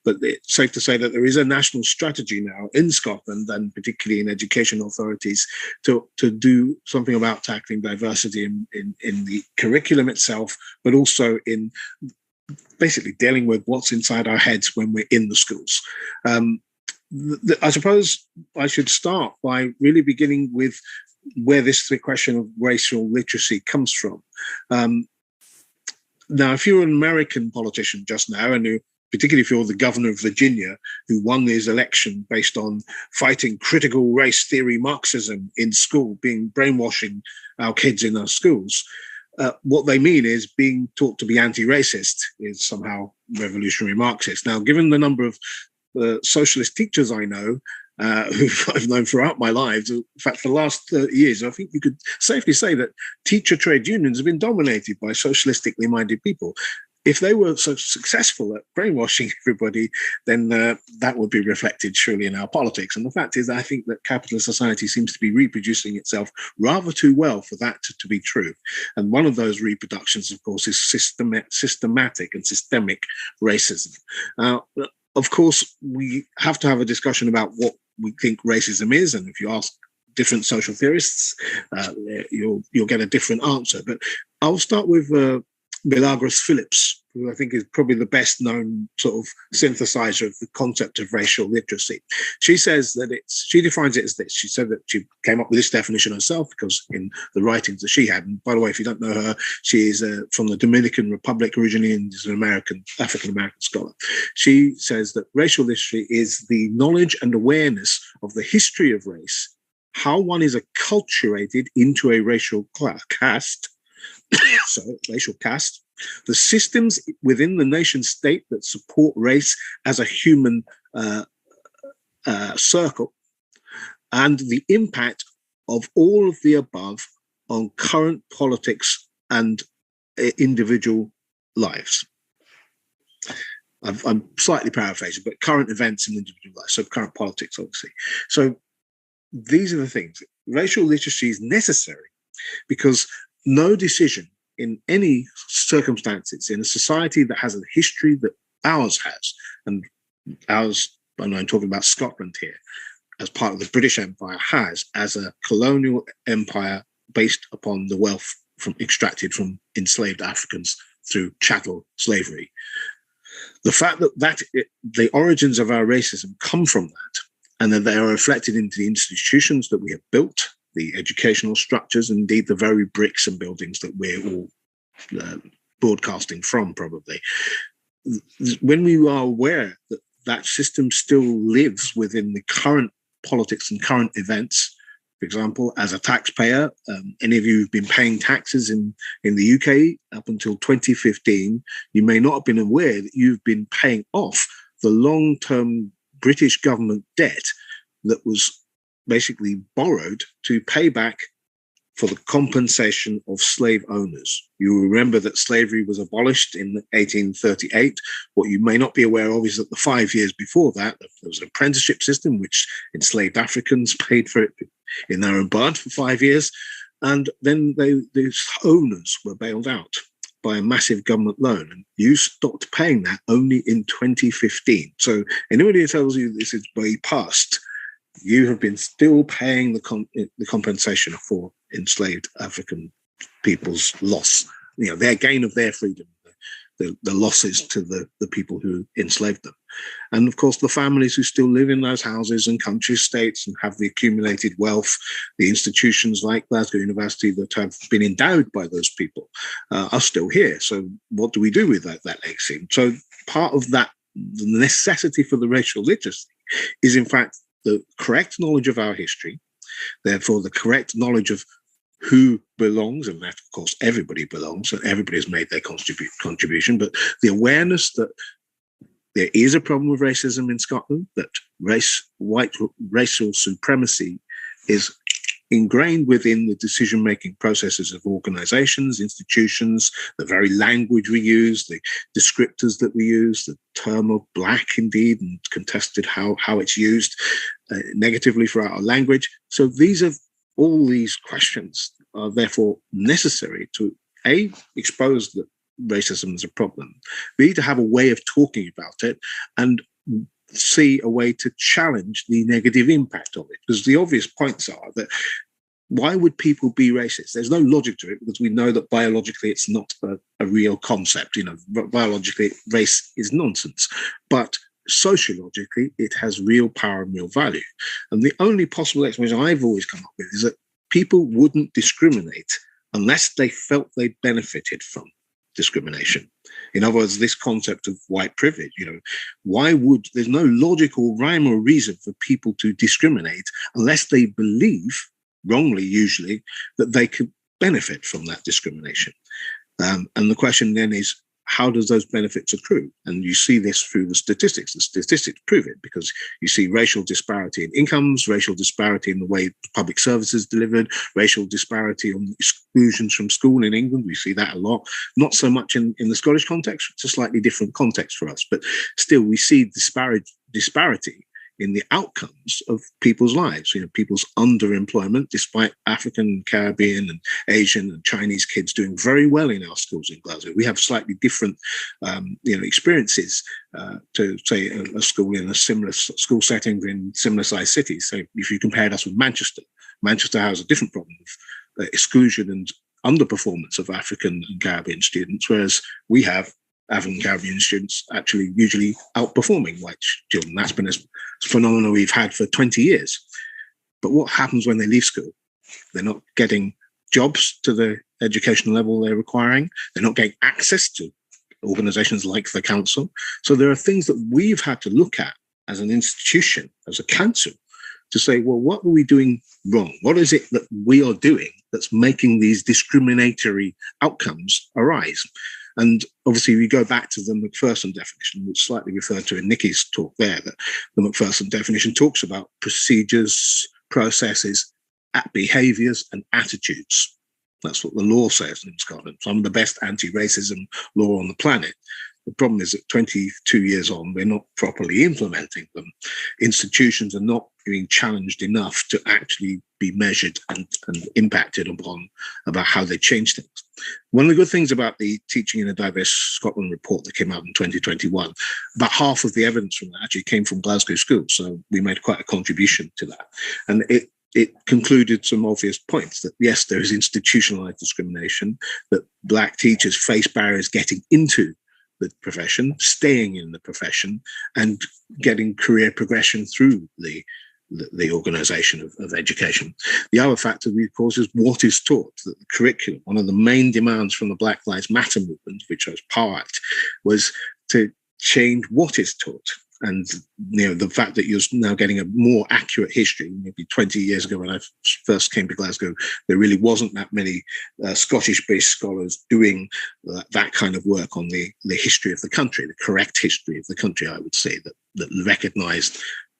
but it's safe to say that there is a national strategy now in Scotland, and particularly in education authorities, to do something about tackling diversity in the curriculum itself, but also in basically dealing with what's inside our heads when we're in the schools. I suppose I should start by really beginning with where this question of racial literacy comes from. Now, if you're an American politician just now, and particularly if you're the governor of Virginia, who won his election based on fighting critical race theory Marxism in school, brainwashing our kids in our schools, what they mean is being taught to be anti-racist is somehow revolutionary Marxist. Now, given the number of socialist teachers I know, who I've known throughout my life, in fact, for the last 30 years, I think you could safely say that teacher trade unions have been dominated by socialistically minded people. If they were so successful at brainwashing everybody, then that would be reflected surely in our politics. And the fact is, I think that capitalist society seems to be reproducing itself rather too well for that to be true. And one of those reproductions, of course, is systematic and systemic racism. Of course, we have to have a discussion about what we think racism is. And if you ask different social theorists, you'll get a different answer. But I'll start with Milagros Phillips, who I think is probably the best known sort of synthesizer of the concept of racial literacy. She says that she defines it as this. She said that she came up with this definition herself because in the writings that she had, and by the way, if you don't know her, she is from the Dominican Republic originally and is an African-American scholar. She says that racial literacy is the knowledge and awareness of the history of race, how one is acculturated into a racial caste, so racial caste, the systems within the nation state that support race as a human circle, and the impact of all of the above on current politics and individual lives. I'm slightly paraphrasing, but current events and individual lives, so current politics, obviously. So these are the things. Racial literacy is necessary because no decision in any circumstances in a society that has a history that ours has, and ours, and I'm talking about Scotland here, as part of the British Empire, has as a colonial empire based upon the wealth extracted from enslaved Africans through chattel slavery. The fact that the origins of our racism come from that, and that they are reflected into the institutions that we have built, the educational structures, indeed the very bricks and buildings that we're all broadcasting from, probably. When we are aware that that system still lives within the current politics and current events, for example, as a taxpayer, any of you who've been paying taxes in the UK up until 2015, you may not have been aware that you've been paying off the long-term British government debt that was basically borrowed to pay back for the compensation of slave owners. You remember that slavery was abolished in 1838. What you may not be aware of is that the 5 years before that, there was an apprenticeship system which enslaved Africans paid for it in their own blood for 5 years. And then these owners were bailed out by a massive government loan. And you stopped paying that only in 2015. So anybody who tells you this is way past, you have been still paying the compensation for enslaved African people's loss, their gain of their freedom, the losses to the people who enslaved them. And of course, the families who still live in those houses and country estates and have the accumulated wealth, the institutions like Glasgow University that have been endowed by those people are still here. So what do we do with that legacy? So part of that, the necessity for the racial literacy is in fact the correct knowledge of our history, therefore the correct knowledge of who belongs, and that, of course, everybody belongs, and everybody has made their contribution, but the awareness that there is a problem with racism in Scotland, that white racial supremacy is ingrained within the decision-making processes of organizations, institutions, the very language we use, the descriptors that we use, the term of black, indeed, and contested how it's used negatively throughout our language. So all these questions are therefore necessary to, A, expose that racism is a problem, B, to have a way of talking about it, and see a way to challenge the negative impact of it. Because the obvious points are that why would people be racist? There's no logic to it, because we know that biologically it's not a real concept. Biologically, race is nonsense. But sociologically, it has real power and real value. And the only possible explanation I've always come up with is that people wouldn't discriminate unless they felt they benefited from discrimination. In other words, this concept of white privilege, there's no logical rhyme or reason for people to discriminate unless they believe, wrongly usually, that they could benefit from that discrimination. And the question then is, how does those benefits accrue? And you see this through the statistics. The statistics prove it, because you see racial disparity in incomes, racial disparity in the way public services delivered, racial disparity on exclusions from school in England. We see that a lot. Not so much in the Scottish context. It's a slightly different context for us. But still, we see disparity in the outcomes of people's lives, people's underemployment, despite African, Caribbean and Asian and Chinese kids doing very well in our schools in Glasgow. We have slightly different, experiences to, say, a school in a similar school setting in similar sized cities. So if you compared us with Manchester has a different problem of exclusion and underperformance of African and Caribbean students, whereas we have African Caribbean students actually usually outperforming white children. That's been a phenomenon we've had for 20 years. But what happens when they leave school? They're not getting jobs to the educational level they're requiring. They're not getting access to organizations like the council. So there are things that we've had to look at as an institution, as a council, to say, well, what are we doing wrong? What is it that we are doing that's making these discriminatory outcomes arise? And obviously, we go back to the Macpherson definition, which slightly referred to in Nikki's talk there, that the Macpherson definition talks about procedures, processes, behaviors, and attitudes. That's what the law says in Scotland. Some of the best anti-racism law on the planet. The problem is that 22 years on, we're not properly implementing them. Institutions are not being challenged enough to actually be measured and impacted upon about how they change things. One of the good things about the Teaching in a Diverse Scotland report that came out in 2021, about half of the evidence from that actually came from Glasgow schools. So we made quite a contribution to that. And it concluded some obvious points that, yes, there is institutionalized discrimination, that Black teachers face barriers getting into the profession, staying in the profession, and getting career progression through the organisation of education. The other factor, of course, is what is taught. The curriculum, one of the main demands from the Black Lives Matter movement, which was part, was to change what is taught. And the fact that you're now getting a more accurate history. Maybe 20 years ago when I first came to Glasgow, there really wasn't that many Scottish-based scholars doing that kind of work on the history of the country, the correct history of the country, I would say, that recognised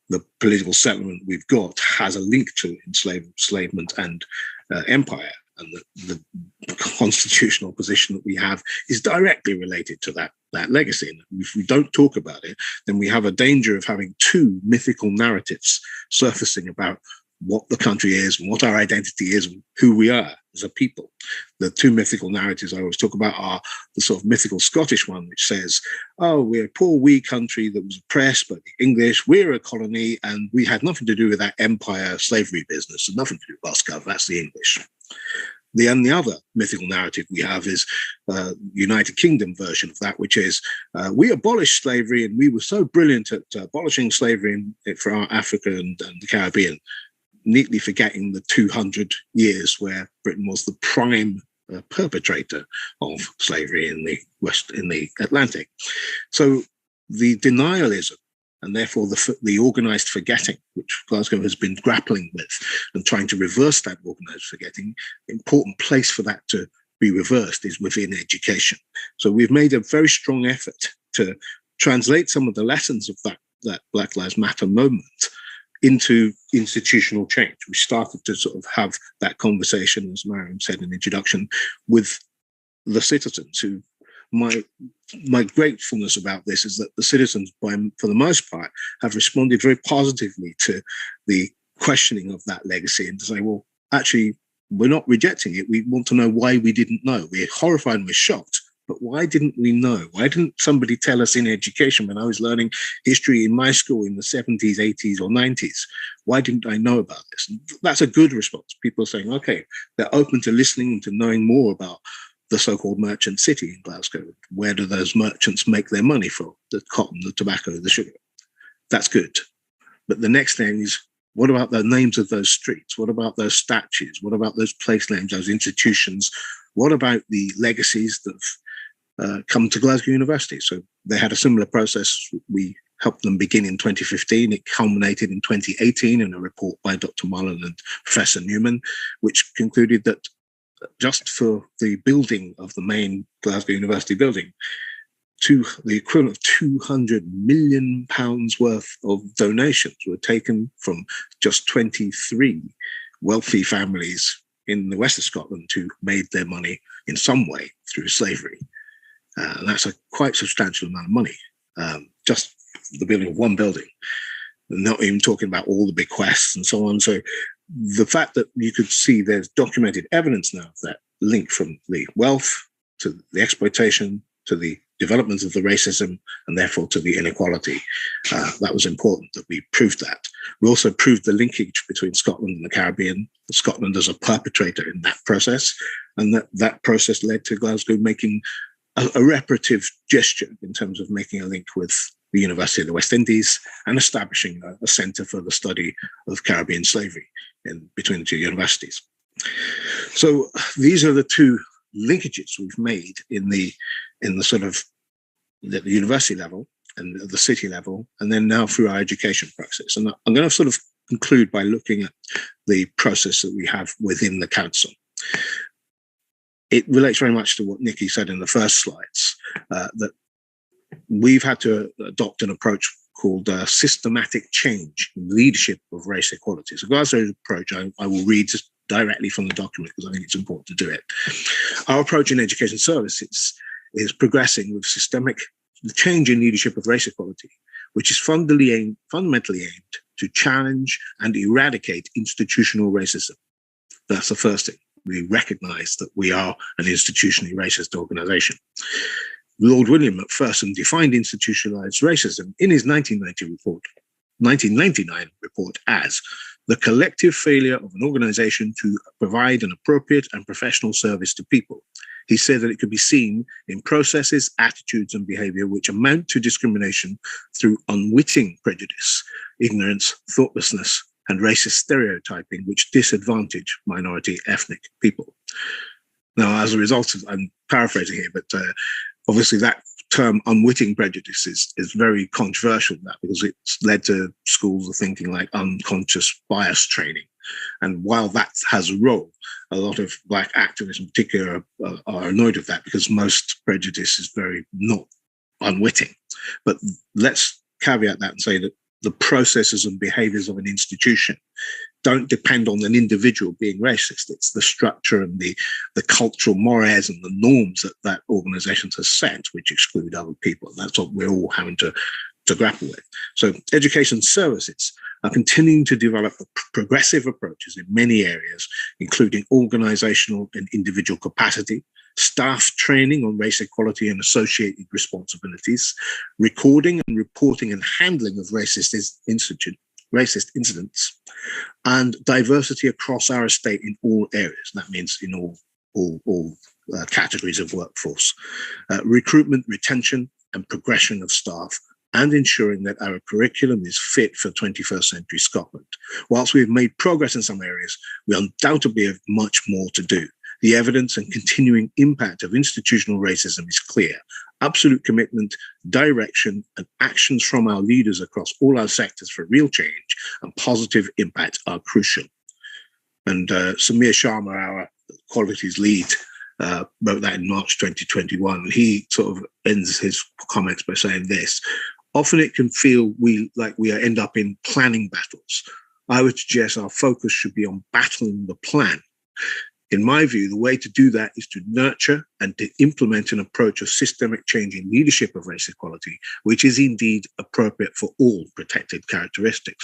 the political settlement we've got has a link to enslavement and empire. And the constitutional position that we have is directly related to that legacy. And if we don't talk about it, then we have a danger of having two mythical narratives surfacing about what the country is and what our identity is and who we are as a people. The two mythical narratives I always talk about are the sort of mythical Scottish one, which says, oh, we're a poor wee country that was oppressed by the English, we're a colony, and we had nothing to do with that empire slavery business, and nothing to do with Glasgow, that's the English. The other mythical narrative we have is United Kingdom version of that, which is we abolished slavery and we were so brilliant at abolishing slavery for our Africa and the Caribbean, neatly forgetting the 200 years where Britain was the prime perpetrator of slavery in the Atlantic. So the denialism, and therefore the organised forgetting, which Glasgow has been grappling with and trying to reverse that organised forgetting, important place for that to be reversed is within education. So we've made a very strong effort to translate some of the lessons of that Black Lives Matter moment into institutional change. We started to sort of have that conversation, as Mariam said in the introduction, with the citizens who, my gratefulness about this is that the citizens, for the most part, have responded very positively to the questioning of that legacy and to say, well, actually, we're not rejecting it. We want to know why we didn't know. We're horrified and we're shocked, but why didn't we know? Why didn't somebody tell us in education when I was learning history in my school in the 70s, 80s, or 90s? Why didn't I know about this? And that's a good response. People are saying, okay, they're open to listening and to knowing more about the so-called merchant city in Glasgow. Where do those merchants make their money from? The cotton, the tobacco, the sugar. That's good. But the next thing is, what about the names of those streets? What about those statues? What about those place names, those institutions? What about the legacies that have come to Glasgow University? So they had a similar process. We helped them begin in 2015. It culminated in 2018 in a report by Dr. Mullen and Professor Newman, which concluded that just for the building of the main Glasgow University building, the equivalent of £200 million worth of donations were taken from just 23 wealthy families in the west of Scotland who made their money in some way through slavery. That's a quite substantial amount of money, just the building of one building, not even talking about all the bequests and so on. So the fact that you could see there's documented evidence now of that link from the wealth to the exploitation to the development of the racism and therefore to the inequality, that was important that we proved that. We also proved the linkage between Scotland and the Caribbean, Scotland as a perpetrator in that process, and that process led to Glasgow making a reparative gesture in terms of making a link with the University of the West Indies and establishing a centre for the study of Caribbean slavery between the two universities. So these are the two linkages we've made in the sort of the university level and the city level, and then now through our education process. And I'm going to sort of conclude by looking at the process that we have within the council. It relates very much to what Nikki said in the first slides, that we've had to adopt an approach called systematic change in leadership of race equality. So Glasgow's approach, I will read just directly from the document because I think it's important to do it. Our approach in education services is progressing with systemic change in leadership of race equality, which is fundamentally aimed to challenge and eradicate institutional racism. That's the first thing. We recognize that we are an institutionally racist organization. Lord William McPherson defined institutionalized racism in his 1999 report as the collective failure of an organization to provide an appropriate and professional service to people. He said that it could be seen in processes, attitudes, and behavior which amount to discrimination through unwitting prejudice, ignorance, thoughtlessness, and racist stereotyping which disadvantage minority ethnic people. Now, as a result of, I'm paraphrasing here, but obviously that term unwitting prejudice is very controversial now because it's led to schools of thinking like unconscious bias training. And while that has a role, a lot of Black activists in particular are annoyed with that because most prejudice is very not unwitting. But let's caveat that and say that the processes and behaviors of an institution don't depend on an individual being racist. It's the structure and the cultural mores and the norms that organization has set, which exclude other people. And that's what we're all having to grapple with. So education services are continuing to develop progressive approaches in many areas, including organizational and individual capacity, staff training on race equality and associated responsibilities, recording and reporting and handling of racist incidents, and diversity across our estate in all areas. That means in all categories of workforce, recruitment, retention, and progression of staff, and ensuring that our curriculum is fit for 21st century Scotland. Whilst we've made progress in some areas, we undoubtedly have much more to do. The evidence and continuing impact of institutional racism is clear. Absolute commitment, direction, and actions from our leaders across all our sectors for real change and positive impact are crucial. And Samir Sharma, our qualities lead, wrote that in March 2021. And he sort of ends his comments by saying this: often it can feel we end up in planning battles. I would suggest our focus should be on battling the plan. In my view, the way to do that is to nurture and to implement an approach of systemic change in leadership of race equality, which is indeed appropriate for all protected characteristics.